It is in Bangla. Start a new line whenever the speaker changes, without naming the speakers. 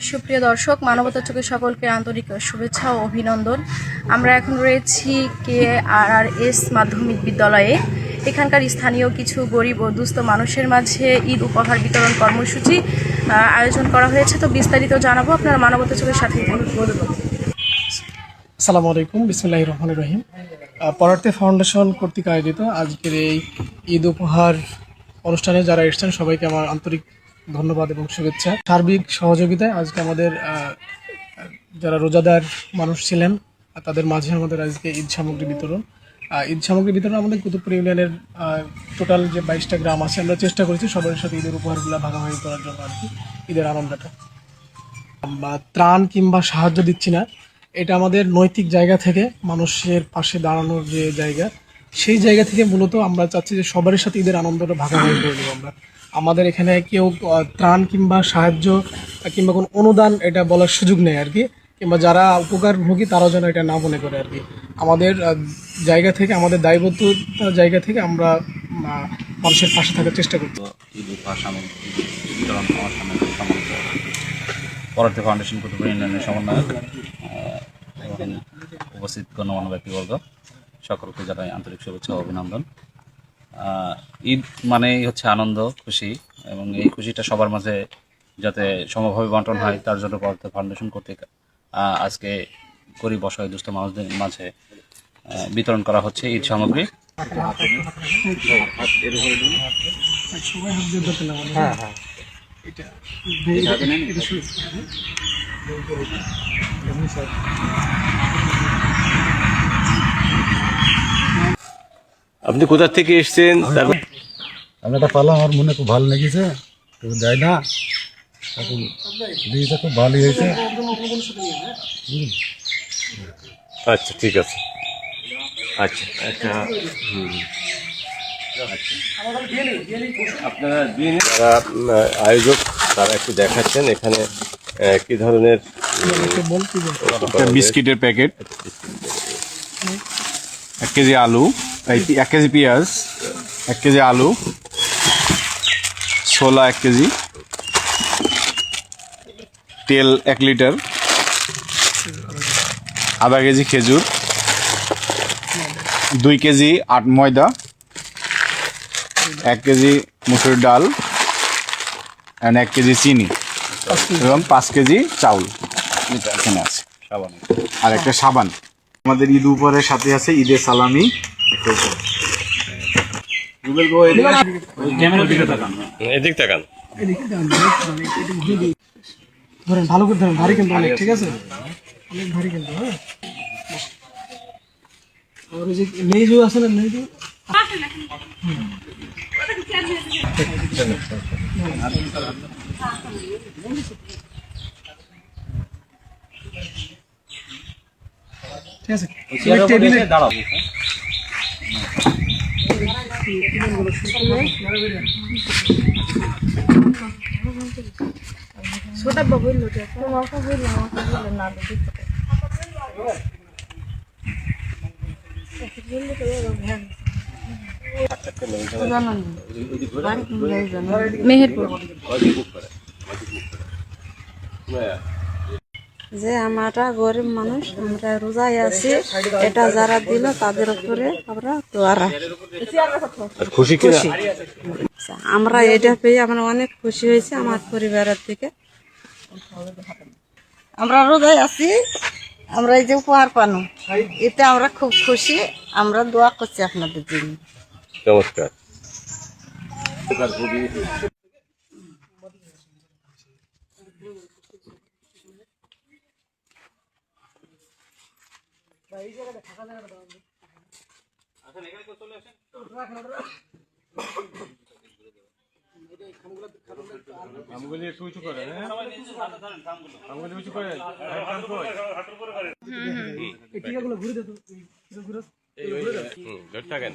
সুপ্রিয় দর্শক, মানবতার চোখে সকলকে আন্তরিক শুভেচ্ছা ও অভিনন্দন। আমরা এখন রয়েছি KRRS মাধ্যমিক বিদ্যালয়ে। এখানকার স্থানীয় কিছু গরিব ও দুস্থ মানুষের মাঝে ঈদ উপহার বিতরণ কর্মসূচি আয়োজন করা হয়েছে। তো বিস্তারিত জানাবো, আপনারা মানবতার চোখের সাথে
আসসালামু আলাইকুম, বিসমিল্লাহির রহমানির রহিম। পরার্থে ফাউন্ডেশন কর্তৃক আয়োজিত আজকের এই ঈদ উপহার অনুষ্ঠানে যারা এসেছেন সবাইকে আমার আন্তরিক ধন্যবাদ এবং শুভেচ্ছা। সার্বিক সহযোগিতায় আজকে আমাদের যারা রোজাদার মানুষ ছিলেন তাদের মাঝে আমাদের আজকে ঈদ সামগ্রী বিতরণ। আমাদের কুতুবপুর ইউনিয়নের টোটাল যে 22টা গ্রাম আছে, আমরা চেষ্টা করেছি সবার সাথে ঈদের উপহারগুলো ভাগাভাগি করার জন্য আর কি, ঈদের আনন্দটা। বা ত্রাণ কিংবা সাহায্য দিচ্ছি না, এটা আমাদের নৈতিক জায়গা থেকে মানুষের পাশে দাঁড়ানোর যে জায়গা, সেই জায়গা থেকে মূলত আমরা চাচ্ছি যে সবার সাথে ঈদের আনন্দটা ভাগাভাগি করে নেবো আমরা। আমাদের এখানে কেউ ত্রাণ কিংবা সাহায্য কিংবা কোনো অনুদান এটা বলার সুযোগ নেই আর কি, কিংবা যারা উপকারভোগী তারাও যেন এটা না মনে করে আর কি। আমাদের জায়গা থেকে, আমাদের দায়বদ্ধতার জায়গা থেকে আমরা মানুষের পাশে থাকার চেষ্টা করছি।
ঈদ উপহার সামগ্রী বিতরণ আমার সামনে পরার্থে ফাউন্ডেশন কুতুবপুর ইউনিয়নের সমন্বয়ক এবং উপস্থিত গণ্যমান্য ব্যক্তিবর্গ সকলকে জানাই আন্তরিক শুভেচ্ছা ও অভিনন্দন। ঈদ মানেই হচ্ছে আনন্দ, খুশি, এবং এই খুশিটা সবার মাঝে যাতে সমভাবে বন্টন হয় তার জন্য পরার্থে ফাউন্ডেশন কর্তৃক আজকে গরিব অসহায় দুস্থ মানুষদের মাঝে বিতরণ করা হচ্ছে ঈদ সামগ্রী।
আপনি কোথা থেকে এসেছেন?
আমি এটা পালাম, আমার মনে খুব ভালো লেগেছে, তো যাই না এখন দিয়েছে, খুব ভালোই হয়েছে।
আচ্ছা, ঠিক আছে। আচ্ছা আচ্ছা আপনারা যারা আয়োজক তারা একটু দেখাচ্ছেন এখানে কি ধরনের
বিস্কিটের প্যাকেট, 1 কেজি আলু, 1 কেজি পেঁয়াজ, 1 কেজি আলু, ছোলা 1 কেজি, তেল 1 লিটার, আধা কেজি খেজুর, 2 কেজি ময়দা, 1 কেজি মুসুর ডাল, 1 কেজি চিনি এবং 5 কেজি চাউল এখানে আছে, আর একটা সাবান। আমাদের ঈদ উপহারের সাথে আছে ঈদের সালামি।
এদিক তাকান,
ধরেন ভালো করে ধরেন, ভারী কিন্তু অনেক, ঠিক আছে, অনেক ভারী কিন্তু। হ্যাঁ, আর ওই যে নেইজু আছে না, নেইজু ঠিক আছে, টেবিলে দাঁড়াও।
ছোটা বাবুই লোটে তোমাকে বললাম, আমাকে বললেন না মেহেরপুর।
যে আমরা গরিব মানুষ, আমরা রোজায় আছি, এটা যারা দিল তাদের উপরে আমরা দোয়া রাখি।
খুশি কিনা?
আমরা এটা পেয়ে আমরা অনেক খুশি হয়েছি আমার পরিবারের থেকে।
আমরা রোজায় আছি, আমরা এই যে উপহার পানো এতে আমরা খুব খুশি, আমরা দোয়া করছি আপনাদের জন্য।
নমস্কার।
আমগুলি একটু উঁচু করে, হ্যাঁ, আমগুলি উঁচু করে,
এই টিকাগুলো ঘুরে দে তো, ঘুরে
ধরে থাকেন।